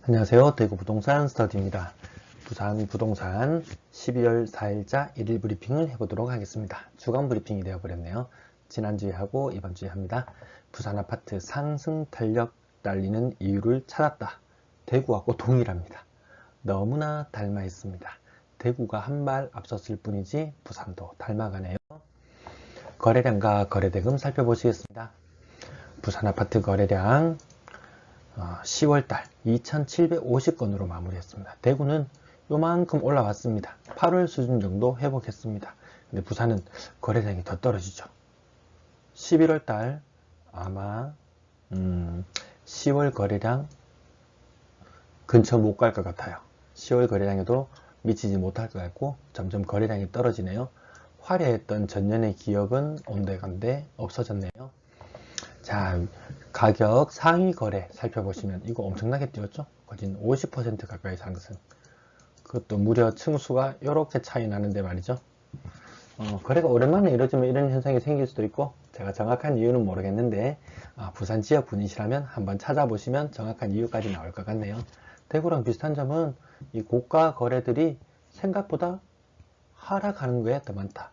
안녕하세요. 대구 부동산 스터디입니다. 부산 부동산 12월 4일자 1일 브리핑을 해보도록 하겠습니다. 주간 브리핑이 되어버렸네요. 지난주에 하고 이번주에 합니다. 부산 아파트 상승 탄력 달리는 이유를 찾았다. 대구하고 동일합니다. 너무나 닮아 있습니다. 대구가 한 발 앞섰을 뿐이지 부산도 닮아가네요. 거래량과 거래대금 살펴보시겠습니다. 부산 아파트 거래량 10월달 2750건으로 마무리했습니다. 대구는 요만큼 올라왔습니다. 8월 수준 정도 회복했습니다. 근데 부산은 거래량이 더 떨어지죠. 11월달 아마 10월 거래량 근처 못 갈 것 같아요. 10월 거래량에도 미치지 못할 것 같고 점점 거래량이 떨어지네요. 화려했던 전년의 기억은 온데간데 없어졌네요. 자, 가격 상위 거래 살펴보시면 이거 엄청나게 뛰었죠? 거의 50% 가까이 상승. 그것도 무려 층수가 이렇게 차이 나는데 말이죠. 거래가 오랜만에 이루어지면 이런 현상이 생길 수도 있고 제가 정확한 이유는 모르겠는데 부산 지역 분이시라면 한번 찾아보시면 정확한 이유까지 나올 것 같네요. 대구랑 비슷한 점은 이 고가 거래들이 생각보다 하락하는 거에 더 많다.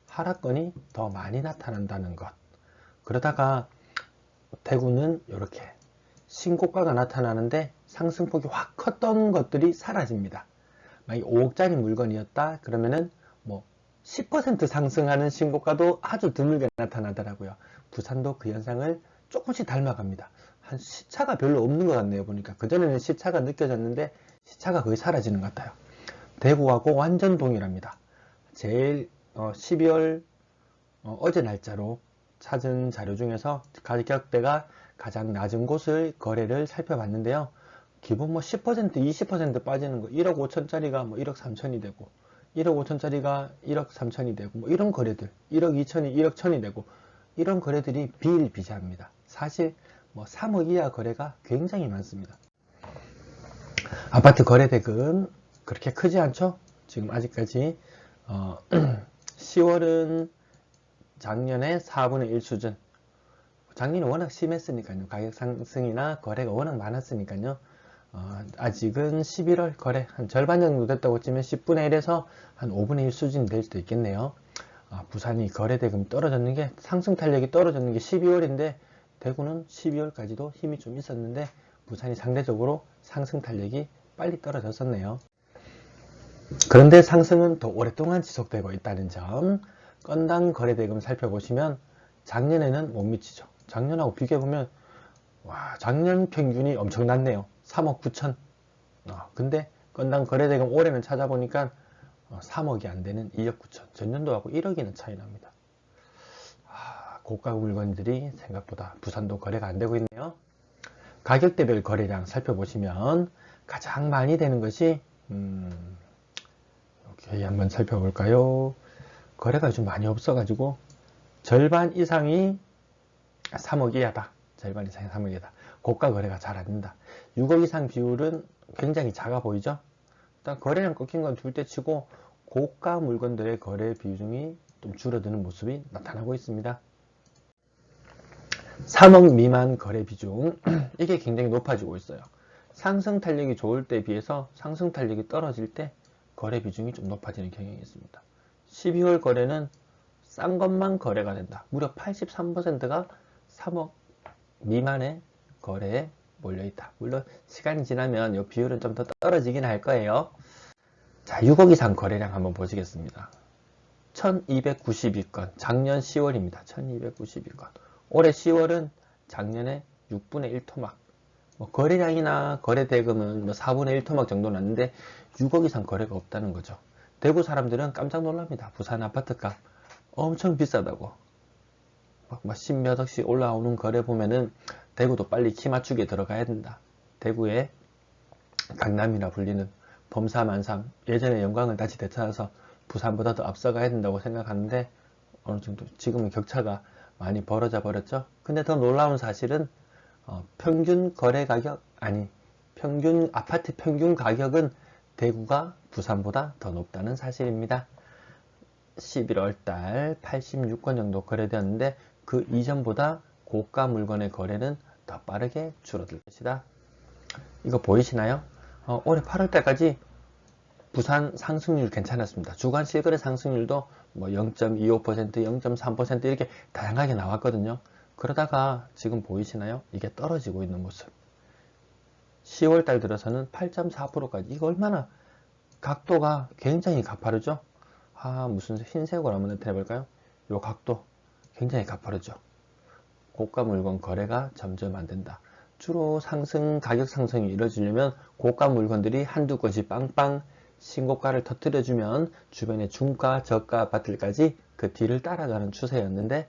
하락건이 더 많이 나타난다는 것. 그러다가 대구는 이렇게 신고가가 나타나는데 상승폭이 확 컸던 것들이 사라집니다. 만약 5억짜리 물건이었다 그러면은 뭐 10% 상승하는 신고가도 아주 드물게 나타나더라고요. 부산도 그 현상을 조금씩 닮아갑니다. 한 시차가 별로 없는 것 같네요. 보니까 그전에는 시차가 느껴졌는데 시차가 거의 사라지는 것 같아요. 대구하고 완전 동일합니다. 제일 12월 어제 날짜로 찾은 자료 중에서 가격대가 가장 낮은 곳을 거래를 살펴봤는데요. 기본 10%, 20% 빠지는 거 1억 5천짜리가 1억 3천이 되고 1억 5천짜리가 1억 3천이 되고 이런 거래들 1억 2천이 1억 1천이 되고 이런 거래들이 비일비재합니다. 사실 3억 이하 거래가 굉장히 많습니다. 아파트 거래대금 그렇게 크지 않죠? 지금 아직까지 10월은 작년에 4분의 1 수준. 작년이 워낙 심했으니까요. 가격 상승이나 거래가 워낙 많았으니까요. 아직은 11월 거래 한 절반 정도 됐다고 치면 10분의 1에서 한 5분의 1 수준이 될 수도 있겠네요. 부산이 거래대금 떨어졌는 게 상승 탄력이 떨어졌는 게 12월인데 대구는 12월까지도 힘이 좀 있었는데 부산이 상대적으로 상승 탄력이 빨리 떨어졌었네요. 그런데 상승은 더 오랫동안 지속되고 있다는 점. 건당 거래대금 살펴보시면 작년에는 못 미치죠. 작년하고 비교해보면 와, 작년 평균이 엄청났네요. 3억 9천. 근데 건당 거래대금 올해는 찾아보니까 3억이 안되는 2억 9천. 전년도하고 1억이나 차이 납니다. 고가 물건들이 생각보다 부산도 거래가 안되고 있네요. 가격대별 거래량 살펴보시면 가장 많이 되는 것이 여기 한번 살펴볼까요? 거래가 좀 많이 없어가지고 절반 이상이 3억 이하다. 절반 이상이 3억 이하다. 고가 거래가 잘 안된다. 6억 이상 비율은 굉장히 작아 보이죠? 일단 거래량 꺾인 건 둘째 치고 고가 물건들의 거래 비중이 좀 줄어드는 모습이 나타나고 있습니다. 3억 미만 거래 비중 이게 굉장히 높아지고 있어요. 상승 탄력이 좋을 때에 비해서 상승 탄력이 떨어질 때 거래 비중이 좀 높아지는 경향이 있습니다. 12월 거래는 싼 것만 거래가 된다. 무려 83%가 3억 미만의 거래에 몰려있다. 물론 시간이 지나면 이 비율은 좀 더 떨어지긴 할 거예요. 자, 6억 이상 거래량 한번 보시겠습니다. 1292건, 작년 10월입니다. 1292건. 올해 10월은 작년에 6분의 1 토막. 거래량이나 거래대금은 4분의 1 토막 정도 났는데 6억 이상 거래가 없다는 거죠. 대구 사람들은 깜짝 놀랍니다. 부산 아파트값 엄청 비싸다고. 막 10몇 억씩 올라오는 거래 보면은 대구도 빨리 키 맞추게 들어가야 된다. 대구의 강남이라 불리는 범사만상 예전의 영광을 다시 되찾아서 부산보다 더 앞서가야 된다고 생각하는데 어느 정도 지금은 격차가 많이 벌어져 버렸죠. 근데 더 놀라운 사실은 평균 거래 가격 평균 아파트 평균 가격은 대구가 부산보다 더 높다는 사실입니다. 11월 달 86건 정도 거래되었는데 그 이전보다 고가 물건의 거래는 더 빠르게 줄어들 것이다. 이거 보이시나요? 올해 8월달까지 부산 상승률 괜찮았습니다. 주간 실거래 상승률도 뭐 0.25%, 0.3% 이렇게 다양하게 나왔거든요. 그러다가 지금 보이시나요? 이게 떨어지고 있는 모습. 10월달 들어서는 8.4%까지. 이거 얼마나 각도가 굉장히 가파르죠? 무슨 흰색으로 한번 나타내볼까요? 이 각도 굉장히 가파르죠? 고가 물건 거래가 점점 안 된다. 주로 가격 상승이 이루어지려면 고가 물건들이 한두 건씩 빵빵 신고가를 터뜨려주면 주변의 중가, 저가 아파트까지 그 뒤를 따라가는 추세였는데,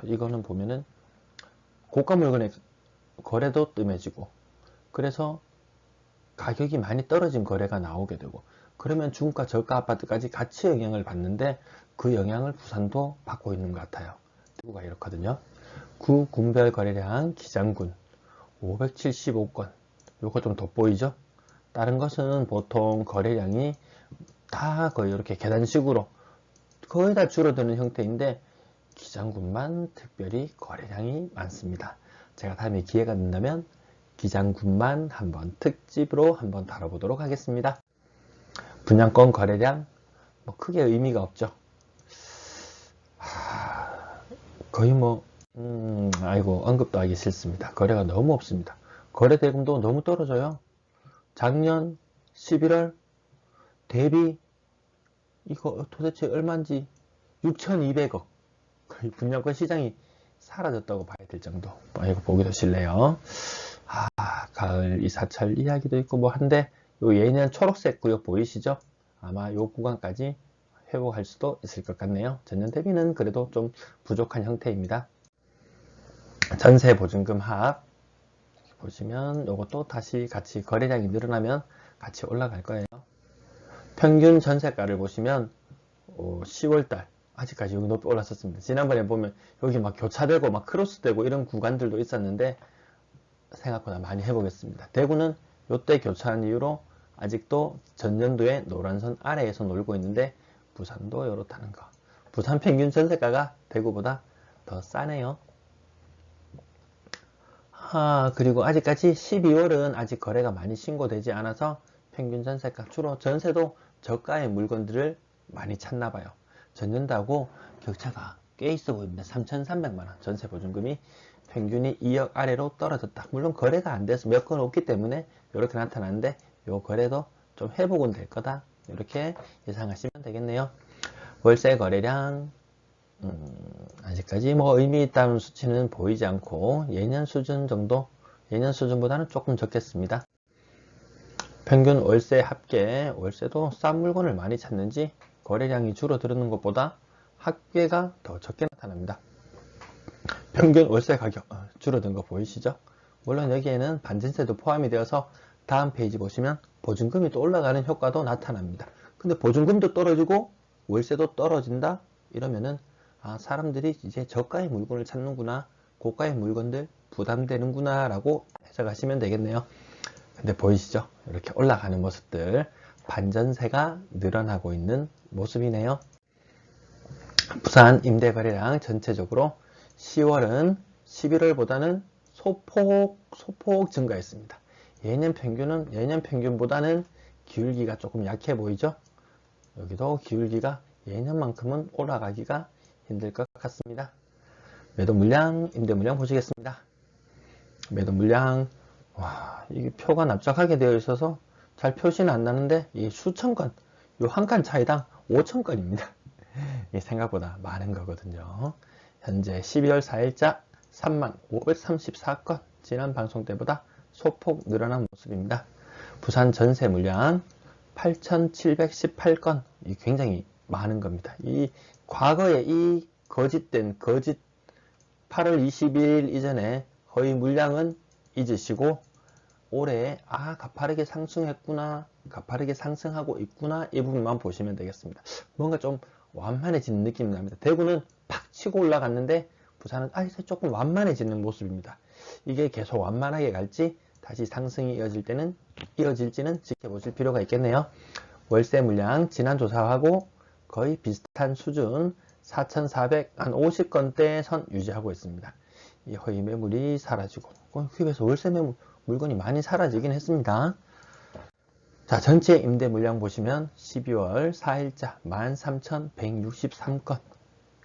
이거는 보면은 고가 물건의 거래도 뜸해지고, 그래서 가격이 많이 떨어진 거래가 나오게 되고, 그러면 중가, 저가 아파트까지 같이 영향을 받는데, 그 영향을 부산도 받고 있는 것 같아요. 대구가 이렇거든요. 구 군별 거래량 기장군 575건. 요거 좀 돋보이죠? 다른 것은 보통 거래량이 다 거의 이렇게 계단식으로 거의 다 줄어드는 형태인데, 기장군만 특별히 거래량이 많습니다. 제가 다음에 기회가 된다면 기장군만 한번 특집으로 한번 다뤄보도록 하겠습니다. 분양권 거래량 뭐 크게 의미가 없죠. 거의 뭐 아이고 언급도 하기 싫습니다. 거래가 너무 없습니다. 거래 대금도 너무 떨어져요. 작년 11월 대비 이거 도대체 얼마인지 6,200억. 거의 분양권 시장이 사라졌다고 봐야 될 정도. 이거 보기도 싫네요. 가을 이사철 이야기도 있고 뭐 한데, 요 예년 초록색 구역 보이시죠? 아마 요 구간까지 회복할 수도 있을 것 같네요. 전년 대비는 그래도 좀 부족한 형태입니다. 전세 보증금 하합 보시면 요것도 다시 같이 거래량이 늘어나면 같이 올라갈 거예요. 평균 전세가를 보시면 10월달 아직까지 여기 높이 올랐었습니다. 지난번에 보면 여기 막 교차되고 막 크로스되고 이런 구간들도 있었는데 생각보다 많이 회복했습니다. 대구는 요때 교차한 이후로 아직도 전년도에 노란선 아래에서 놀고 있는데, 부산도 이렇다는 거. 부산 평균 전세가가 대구보다 더 싸네요. 그리고 아직까지 12월은 아직 거래가 많이 신고되지 않아서 평균 전세가, 주로 전세도 저가의 물건들을 많이 찾나봐요. 전년도하고 격차가 꽤 있어 보입니다. 3,300만원 전세 보증금이 평균이 2억 아래로 떨어졌다. 물론 거래가 안 돼서 몇 건 없기 때문에 이렇게 나타나는데, 요 거래도 좀 회복은 될 거다. 이렇게 예상하시면 되겠네요. 월세 거래량 아직까지 뭐 의미 있다는 수치는 보이지 않고 예년 수준 정도, 예년 수준보다는 조금 적겠습니다. 평균 월세 합계, 월세도 싼 물건을 많이 찾는지 거래량이 줄어드는 것보다 합계가 더 적게 나타납니다. 평균 월세 가격 줄어든 거 보이시죠? 물론 여기에는 반전세도 포함이 되어서 다음 페이지 보시면 보증금이 또 올라가는 효과도 나타납니다. 근데 보증금도 떨어지고 월세도 떨어진다? 이러면은 사람들이 이제 저가의 물건을 찾는구나, 고가의 물건들 부담되는구나 라고 해석하시면 되겠네요. 근데 보이시죠? 이렇게 올라가는 모습들, 반전세가 늘어나고 있는 모습이네요. 부산 임대거래량 전체적으로 10월은 11월보다는 소폭 증가했습니다. 예년 평균보다는 기울기가 조금 약해 보이죠? 여기도 기울기가 예년만큼은 올라가기가 힘들 것 같습니다. 매도 물량, 임대 물량 보시겠습니다. 매도 물량, 이게 표가 납작하게 되어 있어서 잘 표시는 안 나는데, 이 수천 건, 요 한 칸 차이당 5천 건입니다. 생각보다 많은 거거든요. 현재 12월 4일자 3534건, 지난 방송 때보다 소폭 늘어난 모습입니다. 부산 전세 물량 8718건, 굉장히 많은 겁니다. 이 과거에 이 거짓 8월 22일 이전에 허위 물량은 잊으시고, 올해 가파르게 상승했구나, 가파르게 상승하고 있구나, 이 부분만 보시면 되겠습니다. 뭔가 좀 완만해지는 느낌이 납니다. 대구는 팍 치고 올라갔는데 부산은 이제 조금 완만해지는 모습입니다. 이게 계속 완만하게 갈지 다시 상승이 이어질지는 지켜보실 필요가 있겠네요. 월세 물량 지난 조사하고 거의 비슷한 수준 4,450건대 선 유지하고 있습니다. 이 허위 매물이 사라지고, 그래서 월세 매물 물건이 많이 사라지긴 했습니다. 자, 전체 임대 물량 보시면 12월 4일자 13,163건.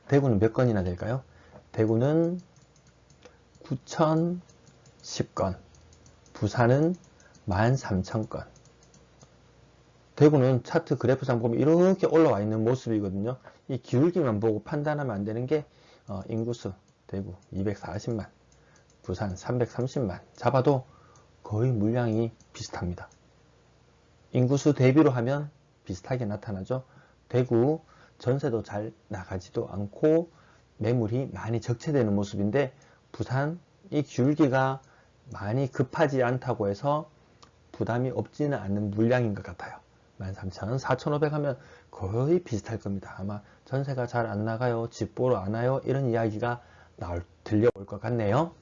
대구는 몇 건이나 될까요? 대구는 9,010건. 부산은 13,000건. 대구는 차트 그래프상 보면 이렇게 올라와 있는 모습이거든요. 이 기울기만 보고 판단하면 안 되는 게 인구수 대구 240만, 부산 330만 잡아도 거의 물량이 비슷합니다. 인구수 대비로 하면 비슷하게 나타나죠. 대구 전세도 잘 나가지도 않고 매물이 많이 적체되는 모습인데 부산 이 기울기가 많이 급하지 않다고 해서 부담이 없지는 않는 물량인 것 같아요. 13,000, 4,500 하면 거의 비슷할 겁니다. 아마 전세가 잘 안 나가요, 집 보러 안 와요, 이런 이야기가 들려올 것 같네요.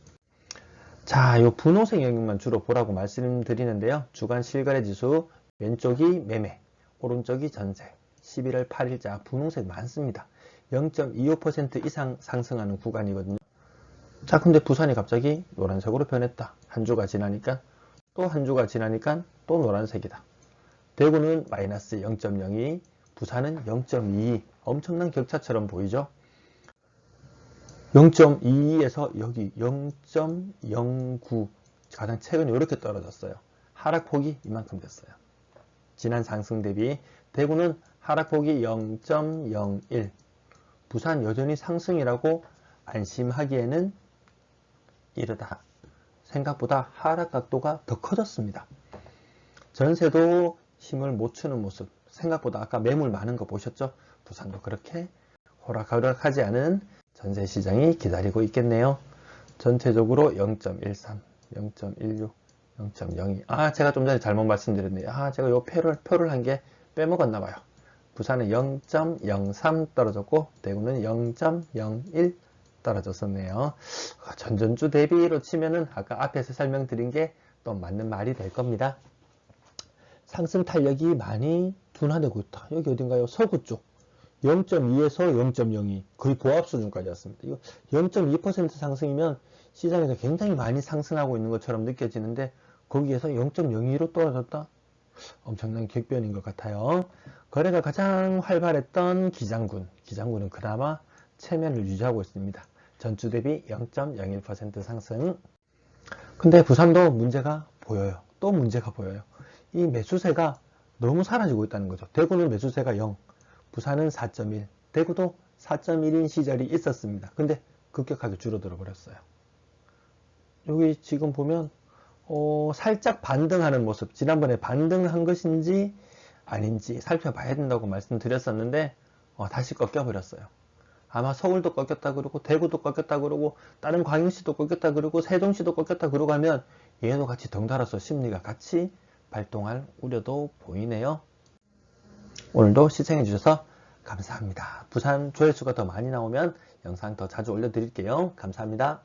자, 요 분홍색 영역만 주로 보라고 말씀드리는데요. 주간 실거래 지수 왼쪽이 매매, 오른쪽이 전세. 11월 8일자 분홍색 많습니다. 0.25% 이상 상승하는 구간이거든요. 자, 근데 부산이 갑자기 노란색으로 변했다. 한 주가 지나니까 또 한 주가 지나니까 또 노란색이다. 대구는 마이너스 0.02, 부산은 0.22. 엄청난 격차처럼 보이죠? 0.22에서 여기 0.09. 가장 최근에 이렇게 떨어졌어요. 하락폭이 이만큼 됐어요. 지난 상승 대비 대구는 하락폭이 0.01. 부산 여전히 상승이라고 안심하기에는 이르다. 생각보다 하락 각도가 더 커졌습니다. 전세도 힘을 못 추는 모습. 생각보다 아까 매물 많은 거 보셨죠? 부산도 그렇게 호락호락하지 않은 전세 시장이 기다리고 있겠네요. 전체적으로 0.13, 0.16, 0.02. 제가 좀 전에 잘못 말씀드렸네요. 제가 요 표를 한 게 빼먹었나 봐요. 부산은 0.03 떨어졌고 대구는 0.01 떨어졌었네요. 전전주 대비로 치면은 아까 앞에서 설명드린 게 또 맞는 말이 될 겁니다. 상승 탄력이 많이 둔화되고 있다. 여기 어딘가요? 서구 쪽 0.2에서 0.02 거의 보합 수준까지 왔습니다. 이거 0.2% 상승이면 시장에서 굉장히 많이 상승하고 있는 것처럼 느껴지는데 거기에서 0.02로 떨어졌다? 엄청난 격변인 것 같아요. 거래가 가장 활발했던 기장군은 그나마 체면을 유지하고 있습니다. 전주 대비 0.01% 상승. 근데 부산도 문제가 보여요. 또 문제가 보여요. 이 매수세가 너무 사라지고 있다는 거죠. 대구는 매수세가 0, 부산은 4.1, 대구도 4.1인 시절이 있었습니다. 근데 급격하게 줄어들어 버렸어요. 여기 지금 보면 살짝 반등하는 모습, 지난번에 반등한 것인지 아닌지 살펴봐야 된다고 말씀드렸었는데 다시 꺾여버렸어요. 아마 서울도 꺾였다 그러고 대구도 꺾였다 그러고 다른 광역시도 꺾였다 그러고 세종시도 꺾였다 그러고 하면 얘도 같이 덩달아서 심리가 같이 발동할 우려도 보이네요. 오늘도 시청해 주셔서 감사합니다. 부산 조회수가 더 많이 나오면 영상 더 자주 올려드릴게요. 감사합니다.